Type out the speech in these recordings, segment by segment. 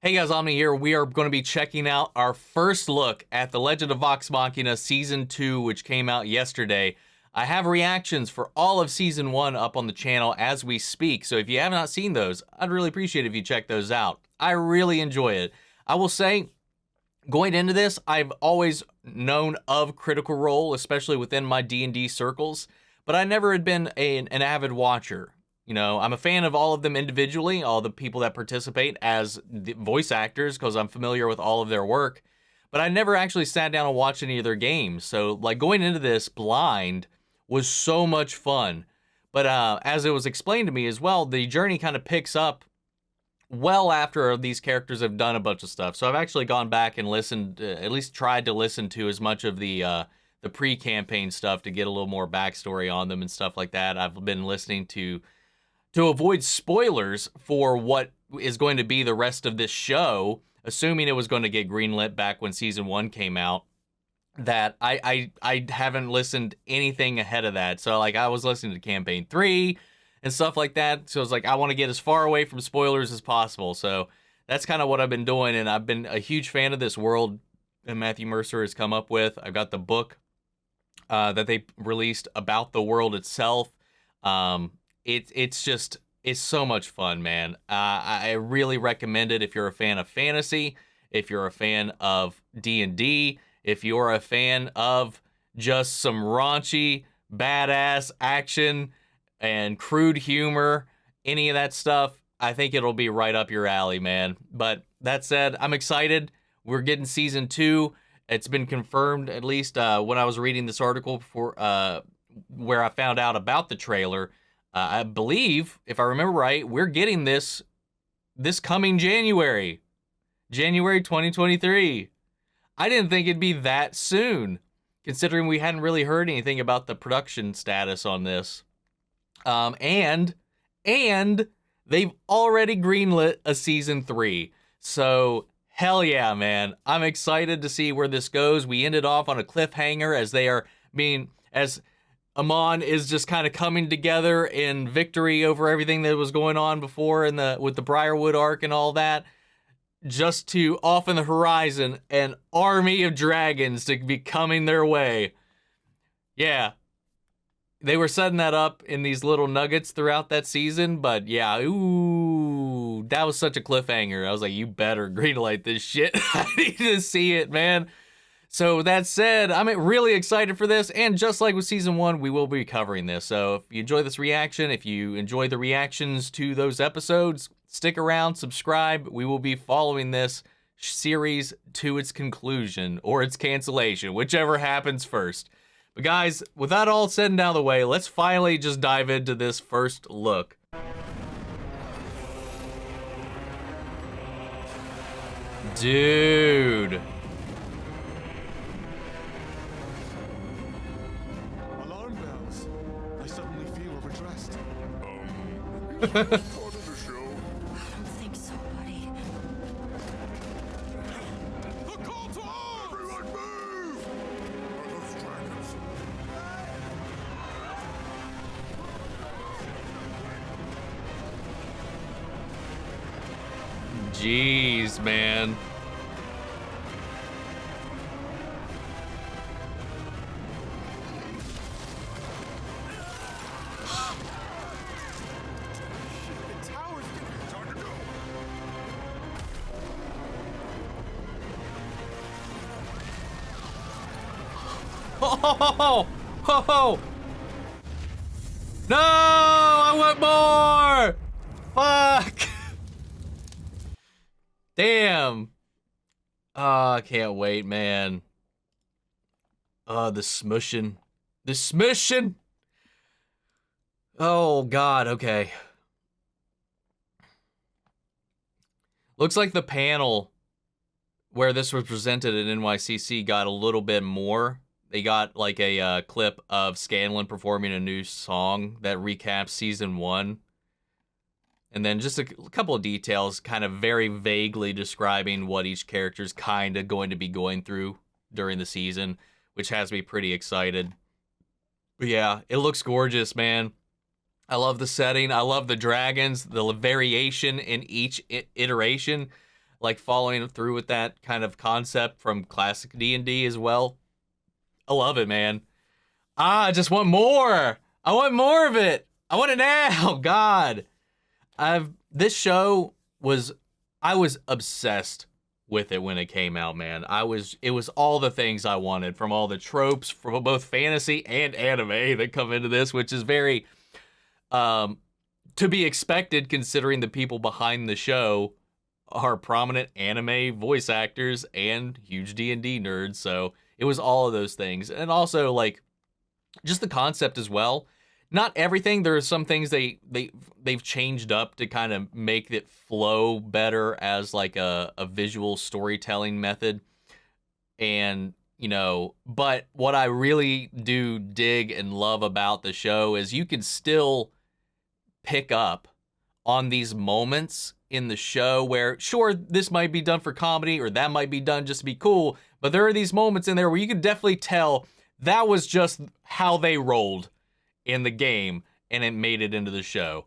Hey guys, Omni here. We are going to be checking out our first look at The Legend of Vox Machina Season 2, which came out yesterday. I have reactions for all of Season 1 up on the channel as we speak, so if you have not seen those, I'd really appreciate it if you check those out. I really enjoy it. I will say, going into this, I've always known of Critical Role, especially within my D&D circles, but I never had been an avid watcher. You know, I'm a fan of all of them individually, all the people that participate as the voice actors, because I'm familiar with all of their work, but I never actually sat down and watched any of their games. So, like, going into this blind was so much fun. But as it was explained to me as well, the journey kind of picks up well after these characters have done a bunch of stuff. So I've actually gone back and listened, at least tried to listen to as much of the pre-campaign stuff to get a little more backstory on them and stuff like that. I've been listening to avoid spoilers for what is going to be the rest of this show, assuming it was going to get greenlit back when Season 1 came out, that I haven't listened anything ahead of that. So, like, I was listening to Campaign 3 and stuff like that. So, it's like, I want to get as far away from spoilers as possible. So, that's kind of what I've been doing, and I've been a huge fan of this world that Matthew Mercer has come up with. I've got the book that they released about the world itself. It's so much fun, man. I really recommend it if you're a fan of fantasy, if you're a fan of D&D, if you're a fan of just some raunchy, badass action and crude humor, any of that stuff. I think it'll be right up your alley, man. But that said, I'm excited. We're getting Season 2. It's been confirmed, at least when I was reading this article for where I found out about the trailer. I believe, if I remember right, we're getting this coming January 2023. I didn't think it'd be that soon, considering we hadn't really heard anything about the production status on this. And they've already greenlit a Season 3. So, hell yeah, man. I'm excited to see where this goes. We ended off on a cliffhanger as Amon is just kind of coming together in victory over everything that was going on before with the Briarwood arc and all that, just to off in the horizon an army of dragons to be coming their way. Yeah, they were setting that up in these little nuggets throughout that season, but yeah, ooh, that was such a cliffhanger. I was like, you better greenlight this shit. I need to see it, man. So that said, I'm really excited for this, and just like with Season 1, we will be covering this. So if you enjoy this reaction, if you enjoy the reactions to those episodes, stick around, subscribe. We will be following this series to its conclusion, or its cancellation, whichever happens first. But guys, with that all said and out of the way, let's finally just dive into this first look. Dude. Part of the show. I don't think so, buddy. The call to arms! Everyone move! Are those dragons? Jeez, man. Oh, oh, no, I want more. Fuck. Damn. Oh, I can't wait, man. Oh, the smushing. The smushing. Oh, God, okay. Looks like the panel where this was presented at NYCC got a little bit more. They got like a clip of Scanlan performing a new song that recaps Season 1. And then just a couple of details kind of very vaguely describing what each character's kind of going to be going through during the season, which has me pretty excited. But yeah, it looks gorgeous, man. I love the setting. I love the dragons, the variation in each iteration. like following through with that kind of concept from classic D&D as well. I love it, man. I just want more. I want more of it. I want it now. God. This show was, I was obsessed with it when it came out, man. It was all the things I wanted, from all the tropes from both fantasy and anime that come into this, which is very to be expected considering the people behind the show are prominent anime voice actors and huge D&D nerds. So it was all of those things. And also, like, just the concept as well. Not everything. There are some things they've changed up to kind of make it flow better as like a visual storytelling method. And, you know, but what I really do dig and love about the show is you can still pick up on these moments in the show where, sure, this might be done for comedy or that might be done just to be cool, but there are these moments in there where you can definitely tell that was just how they rolled in the game, and it made it into the show.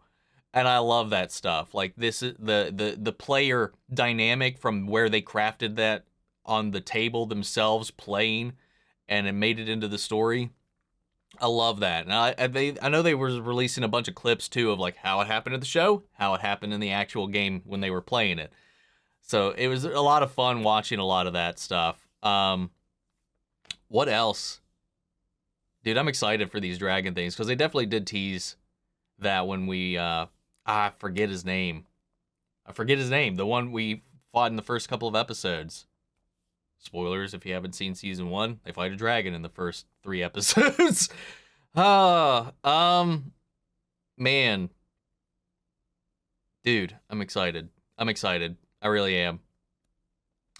And I love that stuff. Like, this is the player dynamic from where they crafted that on the table themselves playing, and it made it into the story. I love that. And I know they were releasing a bunch of clips too of like how it happened at the show, how it happened in the actual game when they were playing it. So it was a lot of fun watching a lot of that stuff. What else? Dude, I'm excited for these dragon things because they definitely did tease that when we, I forget his name. The one we fought in the first couple of episodes. Spoilers if you haven't seen season 1. They fight a dragon in the first 3 episodes. Man. Dude, I'm excited. I really am.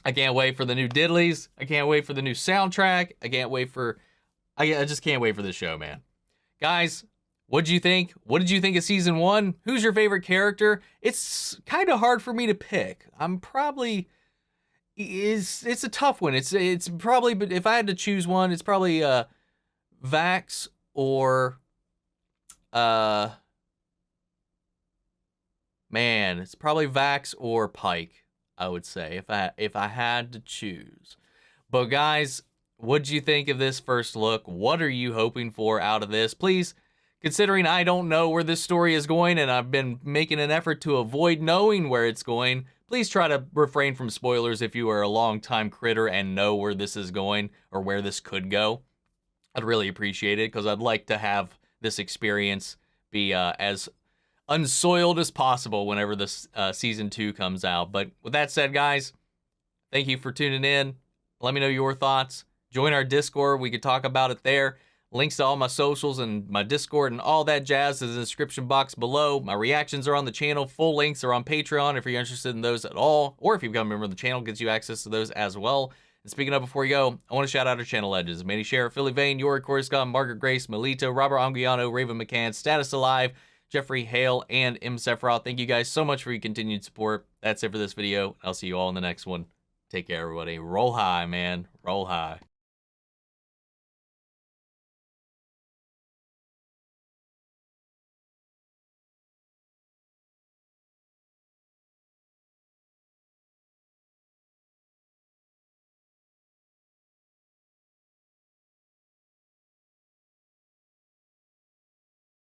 I can't wait for the new diddlies. I can't wait for the new soundtrack. I just can't wait for this show, man. Guys, what'd you think? What did you think of season 1? Who's your favorite character? It's kind of hard for me to pick. It's a tough one. It's probably, but if I had to choose one, it's probably Vax or it's probably Vax or Pike, I would say, if I had to choose. But guys, what'd you think of this first look? What are you hoping for out of this? Please, considering I don't know where this story is going and I've been making an effort to avoid knowing where it's going, please try to refrain from spoilers if you are a long-time critter and know where this is going or where this could go. I'd really appreciate it because I'd like to have this experience be as unsoiled as possible whenever this season 2 comes out. But with that said, guys, thank you for tuning in. Let me know your thoughts. Join our Discord. We could talk about it there. Links to all my socials and my Discord and all that jazz is in the description box below. My reactions are on the channel. Full links are on Patreon if you're interested in those at all. Or if you become a member of the channel, gets you access to those as well. And speaking of, before you go, I want to shout out our channel legends. Manny Sheriff, Philly Vane, Yori Coruscant, Margaret Grace, Melito, Robert Anguiano, Raven McCann, Status Alive, Jeffrey Hale, and M. Sephiroth. Thank you guys so much for your continued support. That's it for this video. I'll see you all in the next one. Take care, everybody. Roll high, man. Roll high.